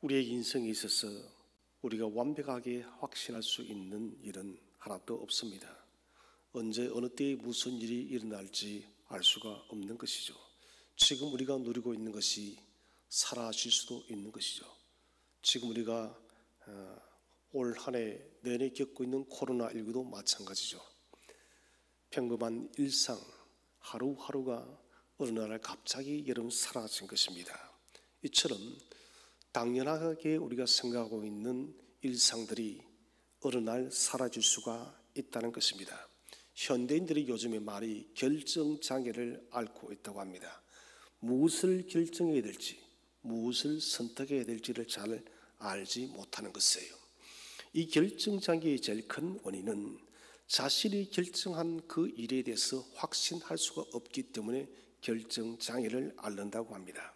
우리의 인생에 있어서 우리가 완벽하게 확신할 수 있는 일은 하나도 없습니다. 언제 어느 때에 무슨 일이 일어날지 알 수가 없는 것이죠. 지금 우리가 누리고 있는 것이 사라질 수도 있는 것이죠. 지금 우리가 올 한 해 내내 겪고 있는 코로나19도 마찬가지죠. 평범한 일상 하루하루가 어느 날 갑자기 여러분 사라진 것입니다. 이처럼 당연하게 우리가 생각하고 있는 일상들이 어느 날 사라질 수가 있다는 것입니다. 현대인들이 요즘에 말이 결정장애를 앓고 있다고 합니다. 무엇을 결정해야 될지, 무엇을 선택해야 될지를 잘 알지 못하는 것이에요. 이 결정장애의 제일 큰 원인은 자신이 결정한 그 일에 대해서 확신할 수가 없기 때문에 결정장애를 앓는다고 합니다.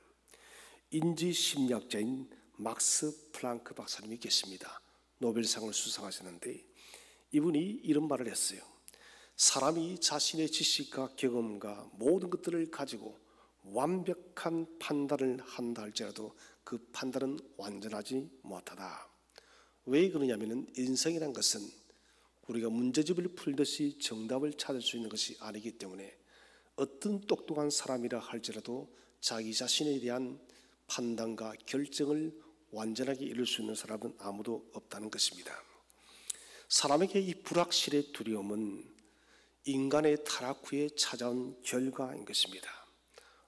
인지심리학자인 막스 플랑크 박사님이 계십니다. 노벨상을 수상하셨는데 이분이 이런 말을 했어요. 사람이 자신의 지식과 경험과 모든 것들을 가지고 완벽한 판단을 한다 할지라도 그 판단은 완전하지 못하다. 왜 그러냐면 인생이란 것은 우리가 문제집을 풀듯이 정답을 찾을 수 있는 것이 아니기 때문에 어떤 똑똑한 사람이라 할지라도 자기 자신에 대한 판단과 결정을 완전하게 이룰 수 있는 사람은 아무도 없다는 것입니다. 사람에게 이 불확실의 두려움은 인간의 타락 후에 찾아온 결과인 것입니다.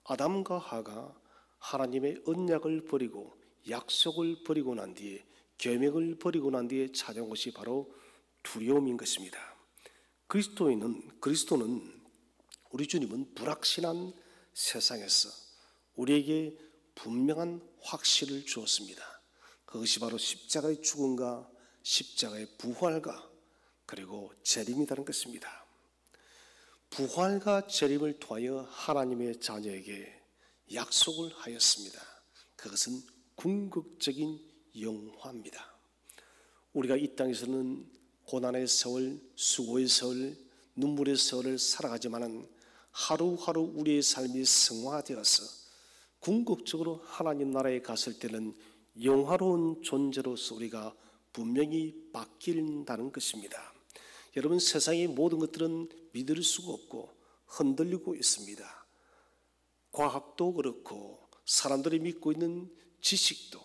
아담과 하가 하나님의 언약을 버리고 약속을 버리고 난 뒤에 계명을 버리고 난 뒤에 찾아온 것이 바로 두려움인 것입니다. 그리스도는 우리 주님은 불확실한 세상에서 우리에게 분명한 확신을 주었습니다. 그것이 바로 십자가의 죽음과 십자가의 부활과 그리고 재림이라는 것입니다. 부활과 재림을 통하여 하나님의 자녀에게 약속을 하였습니다. 그것은 궁극적인 영화입니다. 우리가 이 땅에서는 고난의 세월, 수고의 세월, 눈물의 세월을 살아가지만은 하루하루 우리의 삶이 성화되어서 궁극적으로 하나님 나라에 갔을 때는 영화로운 존재로서 우리가 분명히 바뀐다는 것입니다. 여러분, 세상의 모든 것들은 믿을 수가 없고 흔들리고 있습니다. 과학도 그렇고 사람들이 믿고 있는 지식도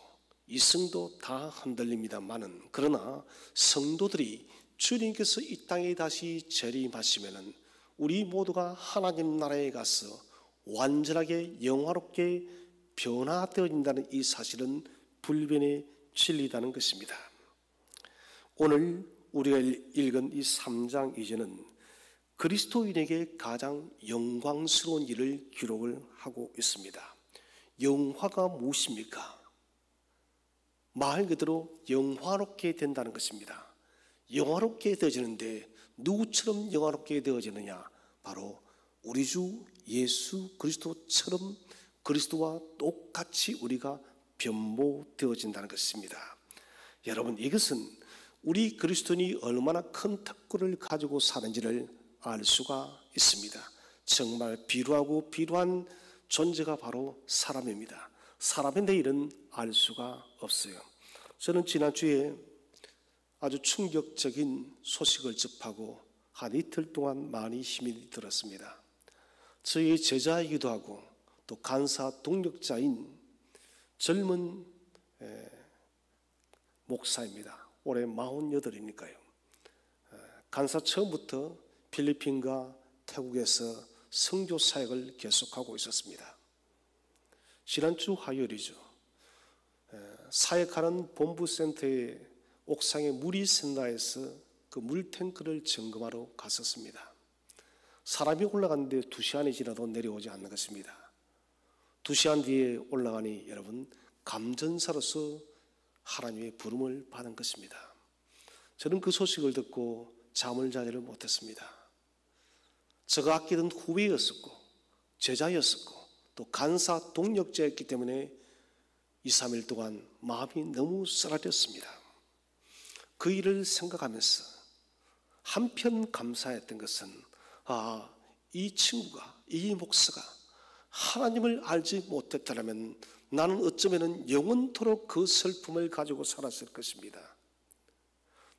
이성도 다 흔들립니다만은 그러나 성도들이 주님께서 이 땅에 다시 재림하시면은 우리 모두가 하나님 나라에 가서 완전하게 영화롭게 변화되어진다는 이 사실은 불변의 진리라는 것입니다. 오늘 우리가 읽은 이 3장 이전은 그리스도인에게 가장 영광스러운 일을 기록을 하고 있습니다. 영화가 무엇입니까? 말 그대로 영화롭게 된다는 것입니다. 영화롭게 되어지는데 누구처럼 영화롭게 되어지느냐? 바로 우리 주 예수 그리스도처럼 그리스도와 똑같이 우리가 변모되어진다는 것입니다. 여러분, 이것은 우리 그리스도인이 얼마나 큰 특권을 가지고 사는지를 알 수가 있습니다. 정말 필요한 존재가 바로 사람입니다. 사람의 내일은 알 수가 없어요. 저는 지난주에 아주 충격적인 소식을 접하고 한 이틀 동안 많이 힘이 들었습니다. 저희 제자이기도 하고 또 간사 동력자인 젊은 목사입니다. 올해 48이니까요. 간사 처음부터 필리핀과 태국에서 선교 사역을 계속하고 있었습니다. 지난주 화요일이죠. 사역하는 본부센터의 옥상에 물이 샌다 해서 그 물탱크를 점검하러 갔었습니다. 사람이 올라갔는데 2시간이 지나도 내려오지 않는 것입니다. 2시간 뒤에 올라가니 여러분 감전사로서 하나님의 부름을 받은 것입니다. 저는 그 소식을 듣고 잠을 자지를 못했습니다. 제가 아끼던 후배였었고 제자였었고 또 간사 동력자였기 때문에 2, 3일 동안 마음이 너무 쓰라렸습니다. 그 일을 생각하면서 한편 감사했던 것은 이 친구가, 이 목사가 하나님을 알지 못했다면 나는 어쩌면 영원토록 그 슬픔을 가지고 살았을 것입니다.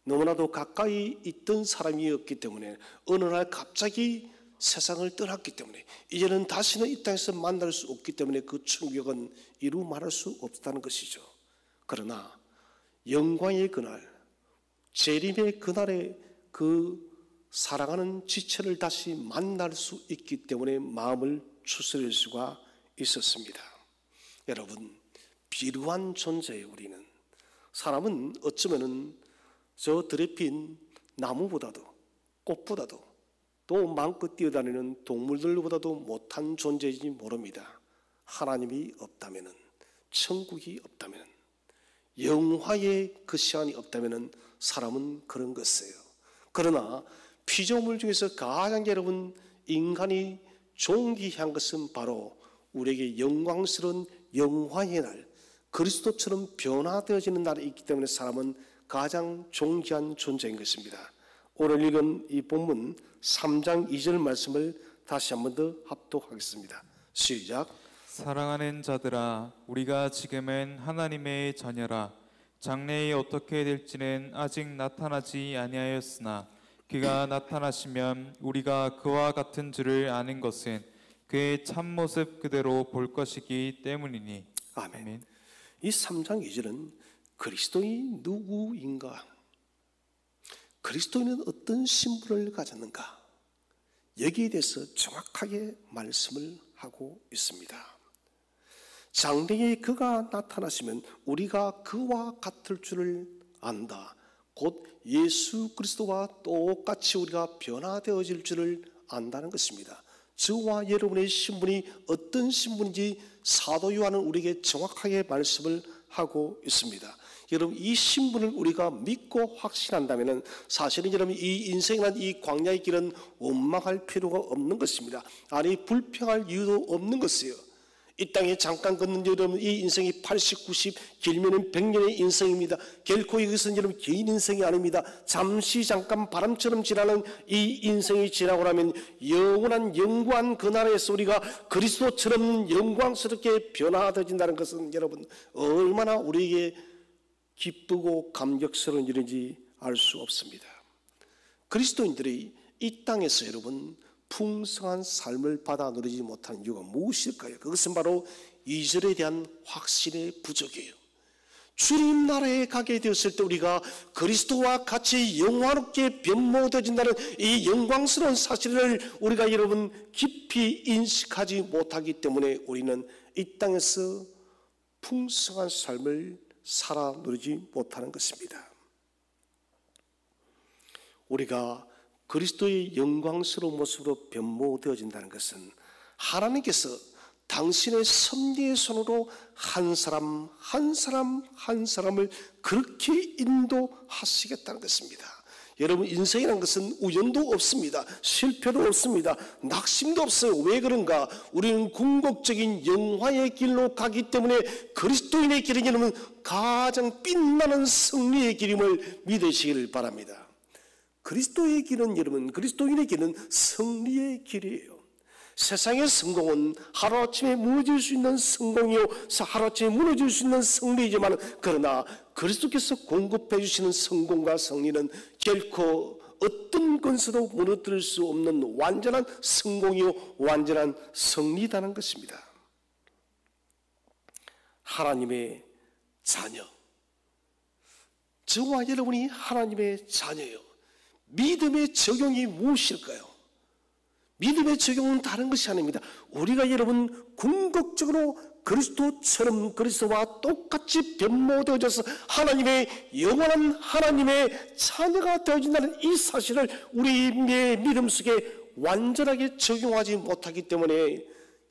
너무나도 가까이 있던 사람이었기 때문에 어느 날 갑자기 세상을 떠났기 때문에 이제는 다시는 이 땅에서 만날 수 없기 때문에 그 충격은 이루 말할 수 없다는 것이죠. 그러나 영광의 그날, 재림의 그날에 그 사랑하는 지체를 다시 만날 수 있기 때문에 마음을 추스릴 수가 있었습니다. 여러분, 비루한 존재예요. 우리는 사람은 어쩌면은 저 들에 핀 나무보다도 꽃보다도 또 마음껏 뛰어다니는 동물들보다도 못한 존재인지 모릅니다. 하나님이 없다면은, 천국이 없다면은, 영화의 그 시간이 없다면은 사람은 그런 것이에요. 그러나 피조물 중에서 가장 여러분 인간이 존귀한 것은 바로 우리에게 영광스러운 영화의 날, 그리스도처럼 변화되어지는 날이 있기 때문에 사람은 가장 존귀한 존재인 것입니다. 오늘 읽은 이 본문 3장 2절 말씀을 다시 한 번 더 합독하겠습니다. 시작. 사랑하는 자들아, 우리가 지금은 하나님의 자녀라. 장래에 어떻게 될지는 아직 나타나지 아니하였으나 그가 나타나시면 우리가 그와 같은 줄을 아는 것은 그의 참모습 그대로 볼 것이기 때문이니. 아멘. 이 3장 2절은 그리스도인이 누구인가, 그리스도인은 어떤 신분을 가졌는가, 여기에 대해서 정확하게 말씀을 하고 있습니다. 장래에 그가 나타나시면 우리가 그와 같을 줄을 안다. 곧 예수 그리스도와 똑같이 우리가 변화되어질 줄을 안다는 것입니다. 저와 여러분의 신분이 어떤 신분인지 사도 요한은 우리에게 정확하게 말씀을 하고 있습니다. 여러분, 이 신분을 우리가 믿고 확신한다면 사실은 여러분 이 인생이란 이 광야의 길은 원망할 필요가 없는 것입니다. 아니, 불평할 이유도 없는 것이에요. 이 땅에 잠깐 걷는 여러분 이 인생이 80, 90, 길면은 100년의 인생입니다. 결코 이것은 여러분 개인 인생이 아닙니다. 잠시 잠깐 바람처럼 지나는 이 인생이 지나고 나면 영원한 영광 그 나라에서 우리가 그리스도처럼 영광스럽게 변화되어진다는 것은 여러분 얼마나 우리에게 기쁘고 감격스러운 일인지 알 수 없습니다. 그리스도인들이 이 땅에서 여러분 풍성한 삶을 받아 누리지 못하는 이유가 무엇일까요? 그것은 바로 2절에 대한 확신의 부족이에요. 주님 나라에 가게 되었을 때 우리가 그리스도와 같이 영화롭게 변모되어진다는 이 영광스러운 사실을 우리가 여러분 깊이 인식하지 못하기 때문에 우리는 이 땅에서 풍성한 삶을 살아 누리지 못하는 것입니다. 우리가 그리스도의 영광스러운 모습으로 변모되어진다는 것은 하나님께서 당신의 섭리의 손으로 한 사람 한 사람을 그렇게 인도하시겠다는 것입니다. 여러분, 인생이라는 것은 우연도 없습니다. 실패도 없습니다. 낙심도 없어요. 왜 그런가? 우리는 궁극적인 영화의 길로 가기 때문에 그리스도인의 길은 여러분 가장 빛나는 승리의 길임을 믿으시기를 바랍니다. 그리스도의 길은 여러분, 그리스도인의 길은 승리의 길이에요. 세상의 성공은 하루아침에 무너질 수 있는 성공이요, 하루아침에 무너질 수 있는 승리이지만 그러나 그리스도께서 공급해 주시는 성공과 승리는 결코 어떤 것으로 무너뜨릴 수 없는 완전한 성공이요, 완전한 승리다는 것입니다. 하나님의 자녀, 저와 여러분이 하나님의 자녀예요. 믿음의 적용이 무엇일까요? 믿음의 적용은 다른 것이 아닙니다. 우리가 여러분 궁극적으로 그리스도처럼 그리스도와 똑같이 변모되어져서 하나님의 영원한 하나님의 자녀가 되어진다는 이 사실을 우리의 믿음 속에 완전하게 적용하지 못하기 때문에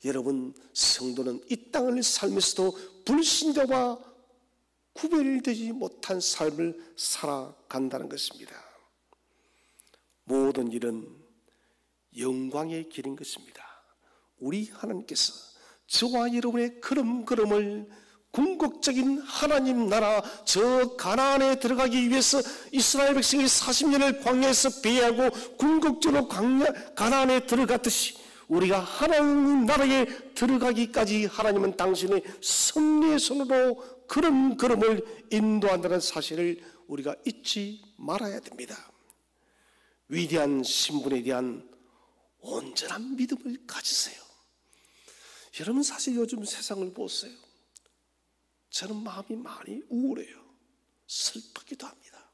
여러분 성도는 이 땅을 살면서도 불신자와 구별되지 못한 삶을 살아간다는 것입니다. 모든 일은 영광의 길인 것입니다. 우리 하나님께서 저와 여러분의 걸음걸음을 궁극적인 하나님 나라 저 가나안에 들어가기 위해서 이스라엘 백성이 40년을 광야에서 배회하고 궁극적으로 가나안에 들어갔듯이 우리가 하나님 나라에 들어가기까지 하나님은 당신의 섭리의 손으로 그런 걸음을 인도한다는 사실을 우리가 잊지 말아야 됩니다. 위대한 신분에 대한 온전한 믿음을 가지세요. 여러분, 사실 요즘 세상을 보세요. 저는 마음이 많이 우울해요. 슬프기도 합니다.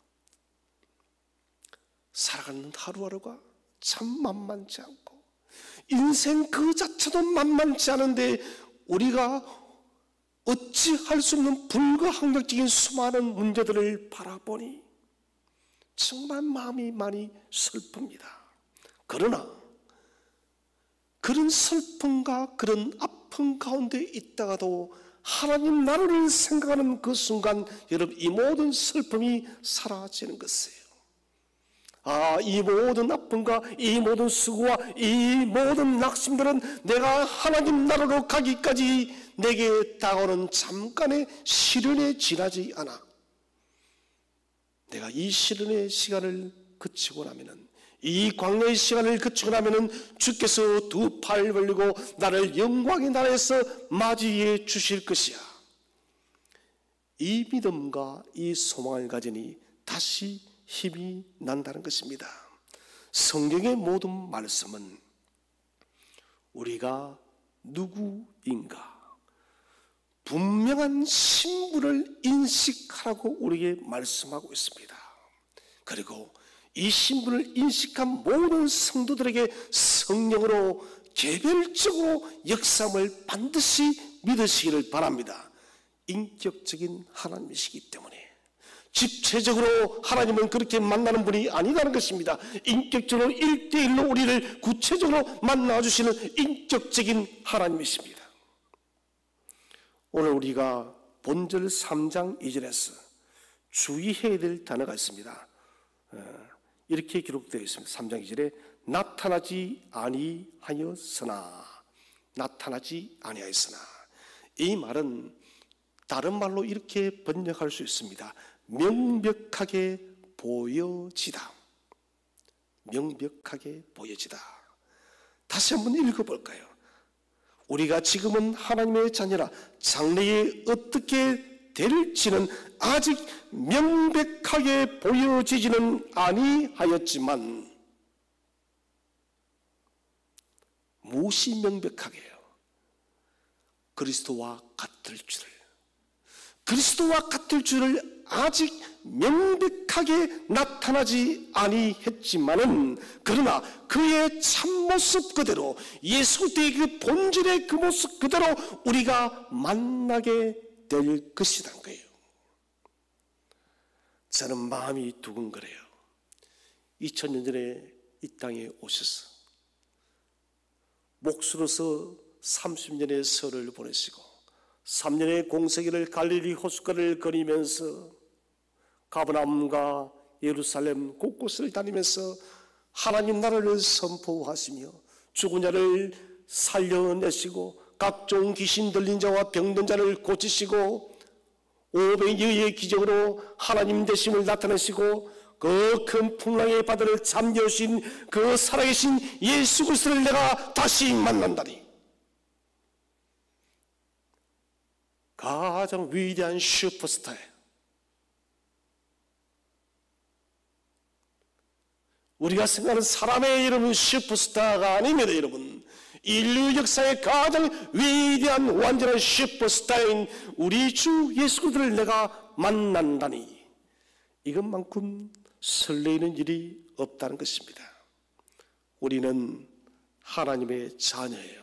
살아가는 하루하루가 참 만만치 않고 인생 그 자체도 만만치 않은데 우리가 어찌할 수 없는 불가항력적인 수많은 문제들을 바라보니 정말 마음이 많이 슬픕니다. 그러나 그런 슬픔과 그런 아픔 가운데 있다가도 하나님 나라를 생각하는 그 순간 여러분, 이 모든 슬픔이 사라지는 것이에요. 이 모든 아픔과 이 모든 수고와 이 모든 낙심들은 내가 하나님 나라로 가기까지 내게 다가오는 잠깐의 시련에 지나지 않아. 내가 이 시련의 시간을 그치고 나면은, 이 광야의 시간을 그치고 나면은 주께서 두 팔 벌리고 나를 영광의 나라에서 맞이해 주실 것이야. 이 믿음과 이 소망을 가지니 다시 힘이 난다는 것입니다. 성경의 모든 말씀은 우리가 누구인가 분명한 신분을 인식하라고 우리에게 말씀하고 있습니다. 그리고 이 신분을 인식한 모든 성도들에게 성령으로 개별적으로 역사함을 반드시 믿으시기를 바랍니다. 인격적인 하나님이시기 때문에. 집체적으로 하나님은 그렇게 만나는 분이 아니라는 것입니다. 인격적으로 1대1로 우리를 구체적으로 만나주시는 인격적인 하나님이십니다. 오늘 우리가 본절 3장 2절에서 주의해야 될 단어가 있습니다. 이렇게 기록되어 있습니다. 3장 2절에 나타나지 아니하였으나, 나타나지 아니하였으나. 이 말은 다른 말로 이렇게 번역할 수 있습니다. 명백하게 보여지다. 명백하게 보여지다. 다시 한번 읽어볼까요? 우리가 지금은 하나님의 자녀라 장래에 어떻게 될지는 아직 명백하게 보여지지는 아니하였지만, 무엇이 명백하게요? 그리스도와 같을 줄을, 그리스도와 같을 줄을 아직 명백하게 나타나지 아니했지만은, 그러나 그의 참모습 그대로, 예수 그리스도의 그 본질의 그 모습 그대로 우리가 만나게 될 것이란 거예요. 저는 마음이 두근거려요. 2000년 전에 이 땅에 오셔서 목수로서 30년의 세월을 보내시고 3년의 공생애를 갈릴리 호숫가를 거니면서 가버나움과 예루살렘 곳곳을 다니면서 하나님 나라를 선포하시며 죽은 자를 살려내시고 각종 귀신 들린 자와 병든 자를 고치시고 500여의 기적으로 하나님 되심을 나타내시고 그 큰 풍랑의 바다를 잠재우신 그 살아계신 예수 그리스도를 내가 다시 만난다니, 가장 위대한 슈퍼스타예요. 우리가 생각하는 사람의 여러분 슈퍼스타가 아닙니다. 여러분, 인류 역사의 가장 위대한 완전한 슈퍼스타인 우리 주 예수 그리스도를 내가 만난다니, 이것만큼 설레이는 일이 없다는 것입니다. 우리는 하나님의 자녀예요.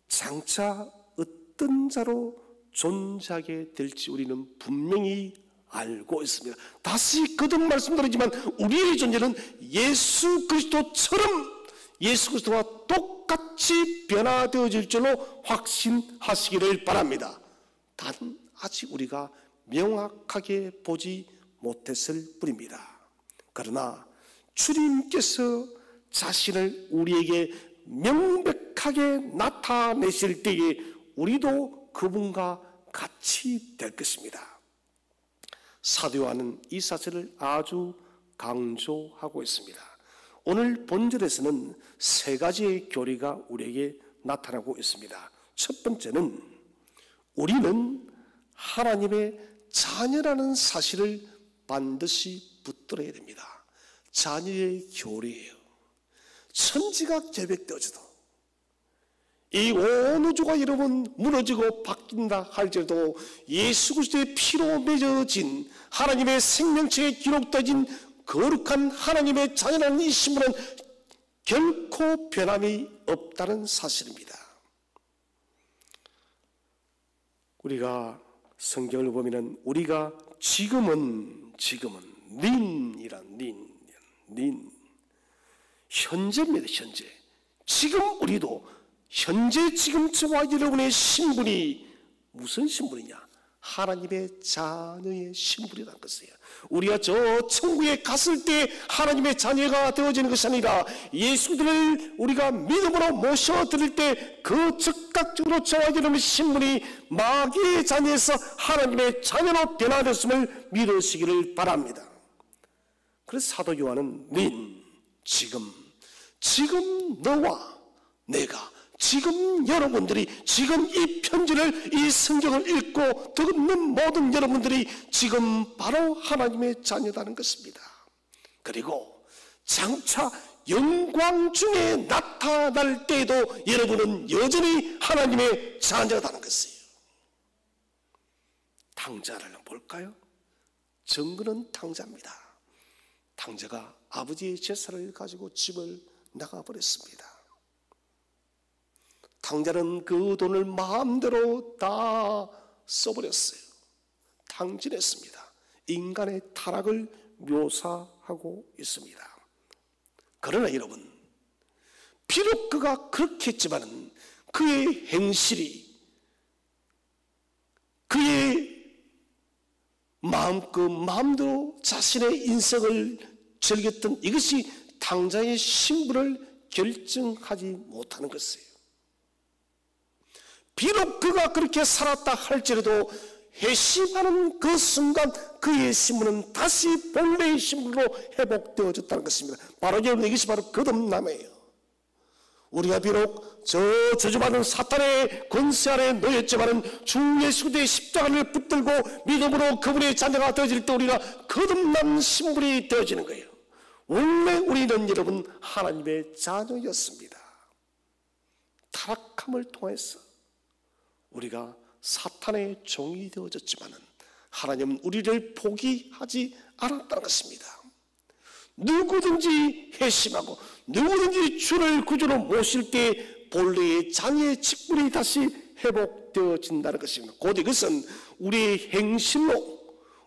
장차 어떤 자로 존재하게 될지 우리는 분명히 알고 있습니다. 다시 거듭 말씀드리지만 우리의 존재는 예수 그리스도처럼 예수 그리스도와 똑같이 변화되어질 줄로 확신하시기를 바랍니다. 단 아직 우리가 명확하게 보지 못했을 뿐입니다. 그러나 주님께서 자신을 우리에게 명백하게 나타내실 때에 우리도 그분과 같이 될 것입니다. 사도 요한은 이 사실을 아주 강조하고 있습니다. 오늘 본절에서는 세 가지의 교리가 우리에게 나타나고 있습니다. 첫 번째는 우리는 하나님의 자녀라는 사실을 반드시 붙들어야 됩니다. 자녀의 교리예요. 천지가 결백되어져도 이 온 우주가 여러분 무너지고 바뀐다 할지라도 예수 그리스도의 피로 맺어진 하나님의 생명체에 기록되어진 거룩한 하나님의 자녀라는 이 신분은 결코 변함이 없다는 사실입니다. 우리가 성경을 보면 우리가 지금은 닌 현재입니다. 현재. 지금 우리도 현재 지금 저와 여러분의 신분이 무슨 신분이냐? 하나님의 자녀의 신분이라는 것이에요. 우리가 저 천국에 갔을 때 하나님의 자녀가 되어지는 것이 아니라 예수들을 우리가 믿음으로 모셔드릴 때 그 즉각적으로 저와 여러분의 신분이 마귀의 자녀에서 하나님의 자녀로 변화됐음을 믿으시기를 바랍니다. 그래서 사도 요한은 지금 너와 내가 지금 여러분들이 지금 이 편지를 이 성경을 읽고 듣는 모든 여러분들이 지금 바로 하나님의 자녀다는 것입니다. 그리고 장차 영광 중에 나타날 때에도 여러분은 여전히 하나님의 자녀다는 것이에요. 탕자를 볼까요? 정근은 탕자입니다. 탕자가 아버지의 제사를 가지고 집을 나가버렸습니다. 탕자는 그 돈을 마음대로 다 써버렸어요. 탕진했습니다. 인간의 타락을 묘사하고 있습니다. 그러나 여러분, 비록 그가 그렇게 했지만 그의 행실이 그의 마음대로 자신의 인생을 즐겼던 이것이 탕자의 신분을 결정하지 못하는 것이에요. 비록 그가 그렇게 살았다 할지라도 회심하는 그 순간 그의 신분은 다시 본래의 신분으로 회복되어졌다는 것입니다. 바로 여러분, 이것이 바로 거듭남이에요. 우리가 비록 저주받은 사탄의 권세 아래 놓였지만 주 예수 그리스도의 십자가를 붙들고 믿음으로 그분의 자녀가 되어질 때 우리가 거듭난 신분이 되어지는 거예요. 원래 우리는 여러분 하나님의 자녀였습니다. 타락함을 통해서 우리가 사탄의 종이 되어졌지만 하나님은 우리를 포기하지 않았다는 것입니다. 누구든지 회심하고 누구든지 주를 구주로 모실 때 본래의 자녀의 직분이 다시 회복되어진다는 것입니다. 곧 이것은 우리의 행실로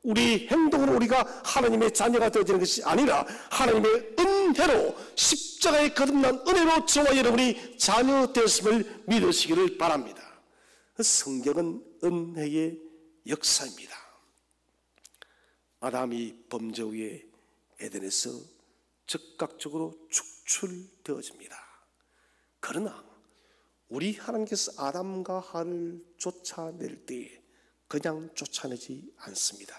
우리 행동으로 우리가 하나님의 자녀가 되어지는 것이 아니라 하나님의 은혜로 십자가에 거듭난 은혜로 저와 여러분이 자녀 되었음을 믿으시기를 바랍니다. 성경은 은혜의 역사입니다. 아담이 범죄 후에 에덴에서 즉각적으로 축출되어집니다. 그러나 우리 하나님께서 아담과 하와를 쫓아낼 때 그냥 쫓아내지 않습니다.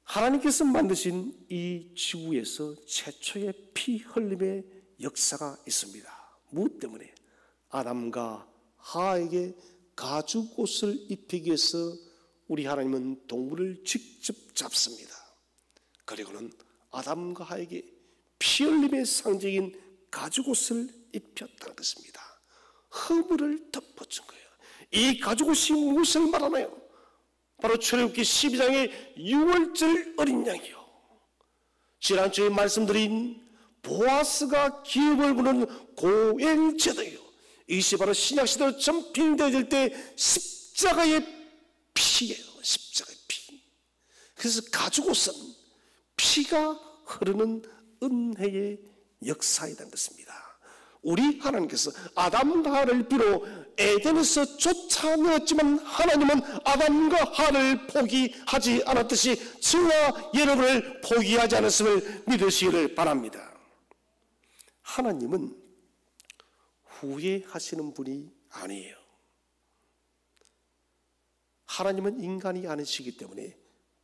하나님께서 만드신 이 지구에서 최초의 피 흘림의 역사가 있습니다. 무엇 때문에? 아담과 하와에게 가죽옷을 입히기 위해서 우리 하나님은 동물을 직접 잡습니다. 그리고는 아담과 하와에게 피 흘림의 상징인 가죽옷을 입혔다는 것입니다. 허물을 덮어준 거예요. 이 가죽옷이 무엇을 말하나요? 바로 출애굽기 12장의 6월절 어린 양이요, 지난주에 말씀드린 보아스가 기업을 부는 고엘 제도요, 이것이 바로 신약시대로 점핑되어질 때 십자가의 피예요. 십자가의 피. 그래서 가죽옷은 피가 흐르는 은혜의 역사이라는 것입니다. 우리 하나님께서 아담과 하와를 비로 에덴에서 쫓아내었지만 하나님은 아담과 하와를 포기하지 않았듯이 저와 여러분을 포기하지 않았음을 믿으시기를 바랍니다. 하나님은 후회하시는 분이 아니에요. 하나님은 인간이 아니시기 때문에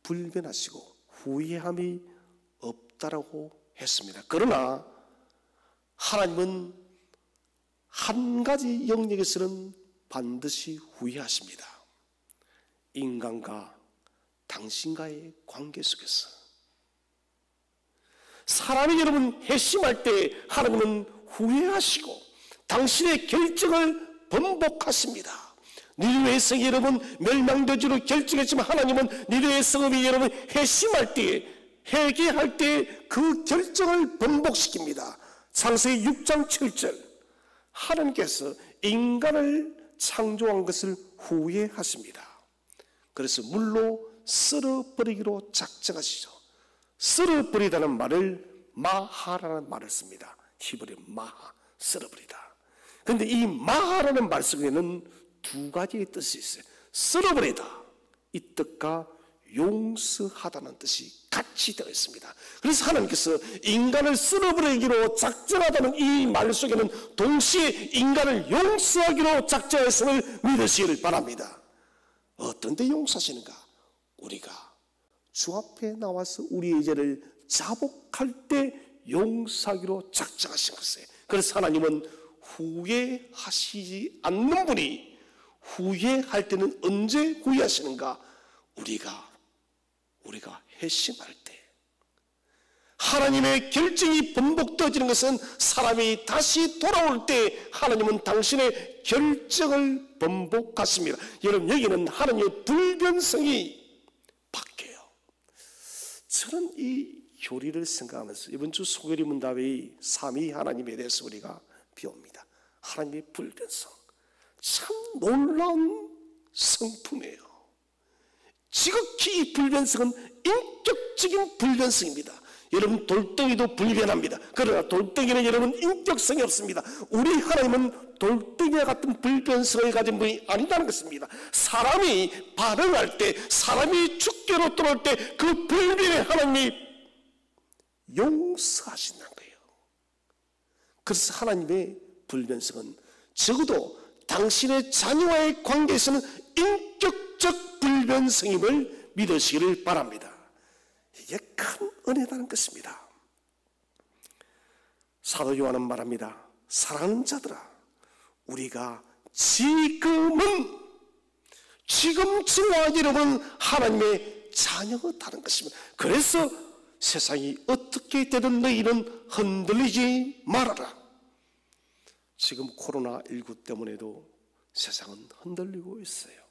불변하시고 후회함이 없다라고 했습니다. 그러나 하나님은 한 가지 영역에서는 반드시 후회하십니다. 인간과 당신과의 관계 속에서 사람이 여러분 회심할 때 하나님은 후회하시고 당신의 결정을 번복하십니다. 니느웨의 성이 여러분 멸망되기로 결정했지만 하나님은 니느웨의 성읍이 여러분 회심할 때, 회개할 때 그 결정을 번복시킵니다. 창세기 6장 7절, 하나님께서 인간을 창조한 것을 후회하십니다. 그래서 물로 썰어버리기로 작정하시죠. 썰어버리다는 말을 마하라는 말을 씁니다. 히브리 마하, 썰어버리다. 그런데 이 마하라는 말 속에는 두 가지의 뜻이 있어요. 썰어버리다, 이 뜻과 용서하다는 뜻이 같이 되어 있습니다. 그래서 하나님께서 인간을 썰어버리기로 작정하다는 이 말 속에는 동시에 인간을 용서하기로 작정했음을 믿으시기를 바랍니다. 어떤 데 용서하시는가? 우리가 주 앞에 나와서 우리의 죄를 자복할 때 용서하기로 작정하신 것이에요. 그래서 하나님은 후회하시지 않는 분이, 후회할 때는 언제 후회하시는가? 우리가 회심할 때, 하나님의 결정이 번복되어지는 것은 사람이 다시 돌아올 때 하나님은 당신의 결정을 번복하십니다. 여러분, 여기는 하나님의 불변성이 바뀌어요. 저는 이 교리를 생각하면서 이번 주 소결이 문답의 삼위 하나님에 대해서 우리가 배웁니다. 하나님의 불변성, 참 놀라운 성품이에요. 지극히 이 불변성은 인격적인 불변성입니다. 여러분, 돌덩이도 불변합니다. 그러나 돌덩이는 여러분 인격성이 없습니다. 우리 하나님은 돌덩이와 같은 불변성을 가진 분이 아니다는 것입니다. 사람이 반응할 때, 사람이 죽게로 돌아올 때 그 불변에 하나님이 용서하신다는 거예요. 그래서 하나님의 불변성은 적어도 당신의 자녀와의 관계에서는 인격적 불변성임을 믿으시기를 바랍니다. 이게 큰 은혜라는 것입니다. 사도 요한은 말합니다. 사랑하는 자들아, 우리가 지금쯤과 여러분 하나님의 자녀다는 것입니다. 그래서 세상이 어떻게 되든 너희는 흔들리지 말아라. 지금 코로나19 때문에도 세상은 흔들리고 있어요.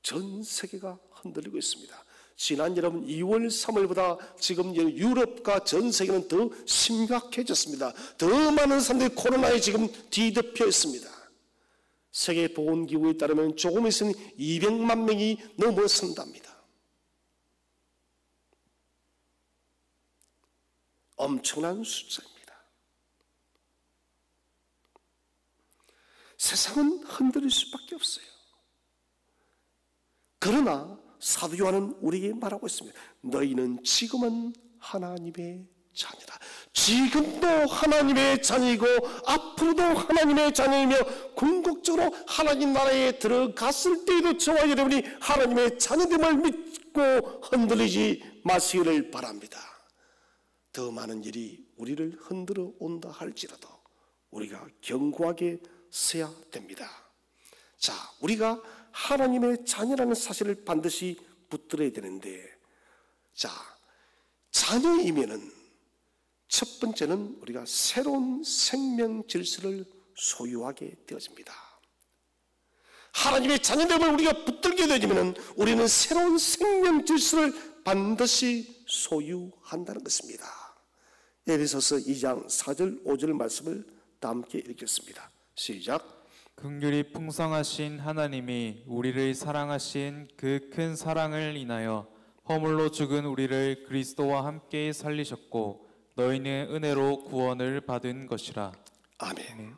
전 세계가 흔들리고 있습니다. 지난 여러분 2월 3월보다 지금 유럽과 전 세계는 더 심각해졌습니다. 더 많은 사람들이 코로나에 지금 뒤덮여 있습니다. 세계보건기구에 따르면 조금 있으면 200만 명이 넘어선답니다. 엄청난 숫자입니다. 세상은 흔들릴 수밖에 없어요. 그러나 사도 요한은 우리에게 말하고 있습니다. 너희는 지금은 하나님의 자녀다. 지금도 하나님의 자녀이고 앞으로도 하나님의 자녀이며 궁극적으로 하나님 나라에 들어갔을 때에도 저와 여러분이 하나님의 자녀됨을 믿고 흔들리지 마시기를 바랍니다. 더 많은 일이 우리를 흔들어 온다 할지라도 우리가 견고하게 서야 됩니다. 자, 우리가 하나님의 자녀라는 사실을 반드시 붙들어야 되는데, 자, 자녀이면은 첫 번째는 우리가 새로운 생명 질서를 소유하게 되어집니다. 하나님의 자녀됨을 우리가 붙들게 되지면은 우리는 새로운 생명 질서를 반드시 소유한다는 것입니다. 에베소서 2장 4절 5절 말씀을 다 함께 읽겠습니다. 시작. 긍휼이 풍성하신 하나님이 우리를 사랑하신 그 큰 사랑을 인하여 허물로 죽은 우리를 그리스도와 함께 살리셨고 너희는 은혜로 구원을 받은 것이라. 아멘.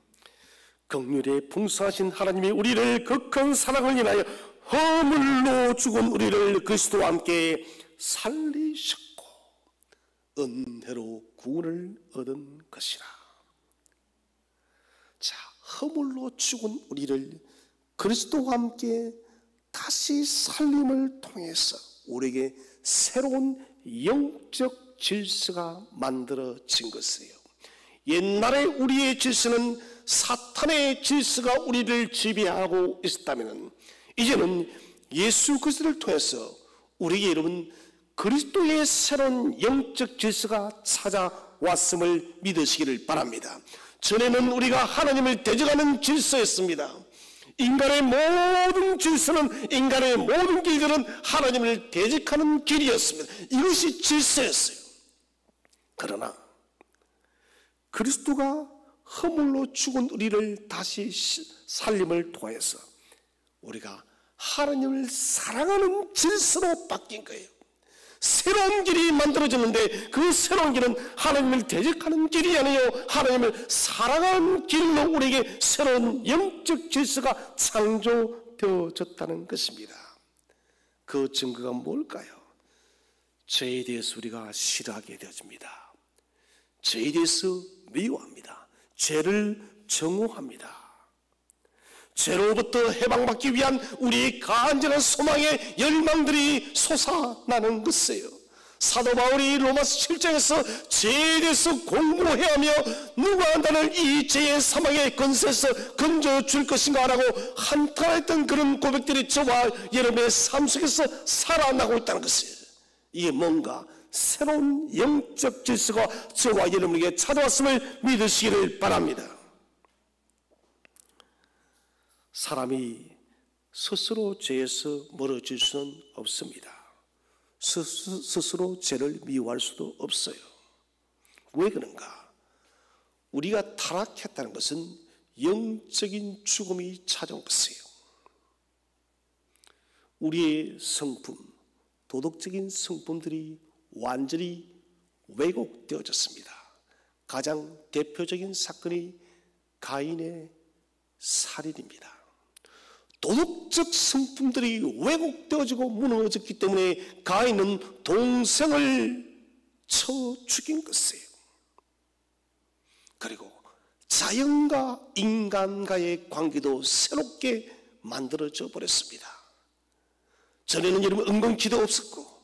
긍휼이 풍성하신 하나님이 우리를 그 큰 사랑을 인하여 허물로 죽은 우리를 그리스도와 함께 살리셨고 은혜로 구원을 얻은 것이라. 자, 허물로 죽은 우리를 그리스도와 함께 다시 살림을 통해서 우리에게 새로운 영적 질서가 만들어진 것이에요. 옛날에 우리의 질서는 사탄의 질서가 우리를 지배하고 있었다면, 이제는 예수 그리스도를 통해서 우리에게 여러분 그리스도의 새로운 영적 질서가 찾아왔음을 믿으시기를 바랍니다. 전에는 우리가 하나님을 대적하는 질서였습니다. 인간의 모든 질서는, 인간의 모든 길들은 하나님을 대적하는 길이었습니다. 이것이 질서였어요. 그러나 그리스도가 허물로 죽은 우리를 다시 살림을 통해서 우리가 하나님을 사랑하는 질서로 바뀐 거예요. 새로운 길이 만들어졌는데 그 새로운 길은 하나님을 대적하는 길이 아니요 하나님을 사랑하는 길로 우리에게 새로운 영적 질서가 창조되어졌다는 것입니다. 그 증거가 뭘까요? 죄에 대해서 우리가 싫어하게 되어집니다. 죄에 대해서 미워합니다. 죄를 정오합니다. 죄로부터 해방받기 위한 우리의 간절한 소망의 열망들이 솟아나는 것이에요. 사도 바울이 로마서 7장에서 죄에 대해서 공부해야 하며 누가 나를 이 죄의 사망의 권세에서 건져줄 것인가 라고 한탄했던 그런 고백들이 저와 여러분의 삶 속에서 살아나고 있다는 것이에요. 이게 뭔가 새로운 영적 질서가 저와 여러분에게 찾아왔음을 믿으시기를 바랍니다. 사람이 스스로 죄에서 멀어질 수는 없습니다. 스스로 죄를 미워할 수도 없어요. 왜 그런가? 우리가 타락했다는 것은 영적인 죽음이 찾아온 것이에요. 우리의 성품, 도덕적인 성품들이 완전히 왜곡되어졌습니다. 가장 대표적인 사건이 가인의 살인입니다. 도덕적 성품들이 왜곡되어지고 무너졌기 때문에 가인은 동생을 쳐 죽인 것이에요. 그리고 자연과 인간과의 관계도 새롭게 만들어져 버렸습니다. 전에는 여러분 은근키도 없었고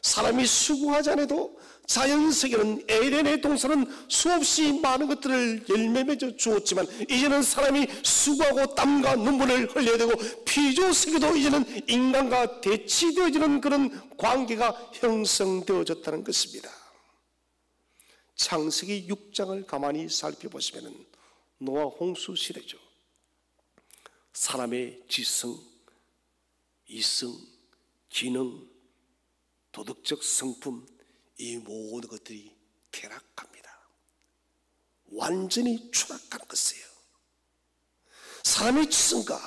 사람이 수고하지 않아도 자연세계는 에덴의 동산은 수없이 많은 것들을 열매 맺어 주었지만 이제는 사람이 수고하고 땀과 눈물을 흘려야 되고 피조세계도 이제는 인간과 대치되어지는 그런 관계가 형성되어졌다는 것입니다. 창세기 6장을 가만히 살펴보시면 노아 홍수 시대죠. 사람의 지성, 이성, 기능, 도덕적 성품, 이 모든 것들이 퇴락합니다. 완전히 추락하는 것이에요. 사람의 지성과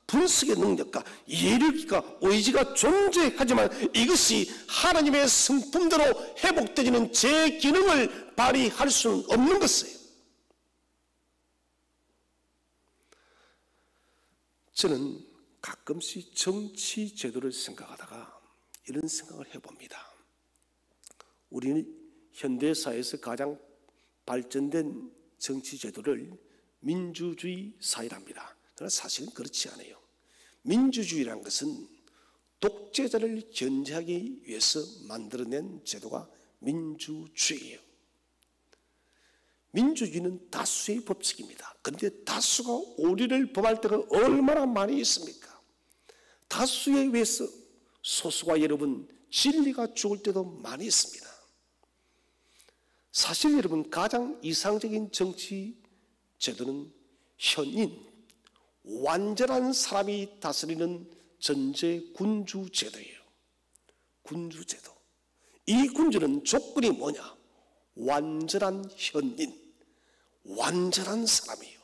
분석의 능력과 예력과 의지가 존재하지만 이것이 하나님의 성품대로 회복되지는 제 기능을 발휘할 수는 없는 것이에요. 저는 가끔씩 정치 제도를 생각하다가 이런 생각을 해봅니다. 우리는 현대사회에서 가장 발전된 정치 제도를 민주주의 사회랍니다. 그러나 사실은 그렇지 않아요. 민주주의라는 것은 독재자를 견제하기 위해서 만들어낸 제도가 민주주의예요. 민주주의는 다수의 법칙입니다. 그런데 다수가 오류를 범할 때가 얼마나 많이 있습니까? 다수에 의해서 소수가 여러분 진리가 죽을 때도 많이 있습니다. 사실 여러분 가장 이상적인 정치 제도는 현인, 완전한 사람이 다스리는 전제 군주 제도예요. 군주 제도. 이 군주는 조건이 뭐냐? 완전한 현인, 완전한 사람이에요.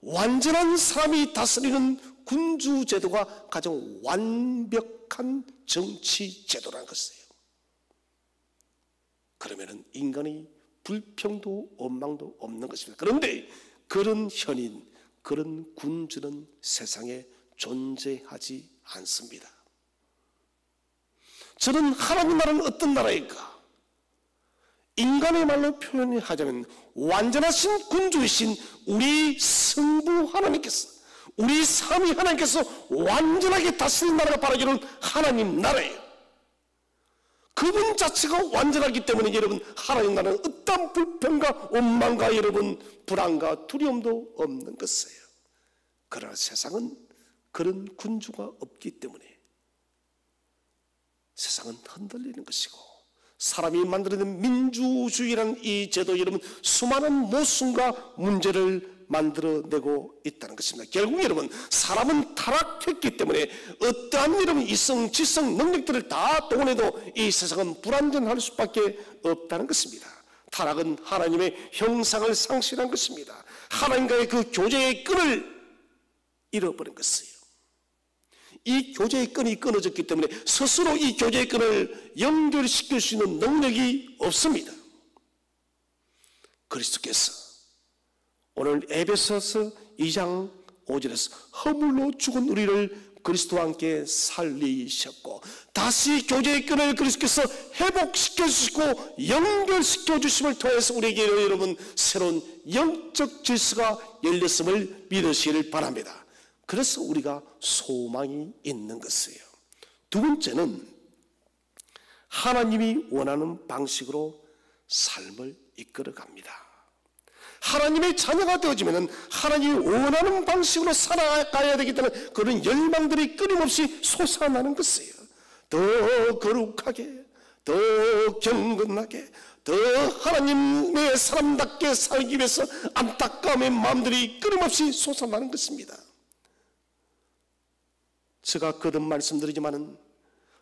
완전한 사람이 다스리는 군주 제도가 가장 완벽한 정치 제도라는 것이에요. 그러면은 인간이 불평도 원망도 없는 것입니다. 그런데 그런 현인, 그런 군주는 세상에 존재하지 않습니다. 저는 하나님 나라는 어떤 나라일까? 인간의 말로 표현하자면 완전하신 군주이신 우리 성부 하나님께서, 우리 삼위 하나님께서 완전하게 다스리는 나라가 바로 이런 하나님 나라예요. 그 그분 자체가 완전하기 때문에 여러분 하나님 나라는 어떤 불평과 원망과 여러분 불안과 두려움도 없는 것이에요. 그러나 세상은 그런 군주가 없기 때문에 세상은 흔들리는 것이고, 사람이 만들어낸 민주주의라는 이 제도 여러분 수많은 모순과 문제를 만들어내고 있다는 것입니다. 결국 여러분 사람은 타락했기 때문에 어떠한 여러분 이성, 지성, 능력들을 다 동원해도 이 세상은 불완전할 수밖에 없다는 것입니다. 타락은 하나님의 형상을 상실한 것입니다. 하나님과의 그 교제의 끈을 잃어버린 것이에요. 이 교제의 끈이 끊어졌기 때문에 스스로 이 교제의 끈을 연결시킬 수 있는 능력이 없습니다. 그리스도께서 오늘 에베소서 2장 5절에서 허물로 죽은 우리를 그리스도와 함께 살리셨고, 다시 교제의 끈을 그리스도께서 회복시켜 주시고 연결시켜 주심을 통해서 우리에게 여러분 새로운 영적 질서가 열렸음을 믿으시기를 바랍니다. 그래서 우리가 소망이 있는 것이에요. 두 번째는 하나님이 원하는 방식으로 삶을 이끌어갑니다. 하나님의 자녀가 되어지면 하나님이 원하는 방식으로 살아가야 되기 때문에 그런 열망들이 끊임없이 솟아나는 것이에요. 더 거룩하게, 더 경건하게, 더 하나님의 사람답게 살기 위해서 안타까움의 마음들이 끊임없이 솟아나는 것입니다. 제가 거듭 말씀드리지만은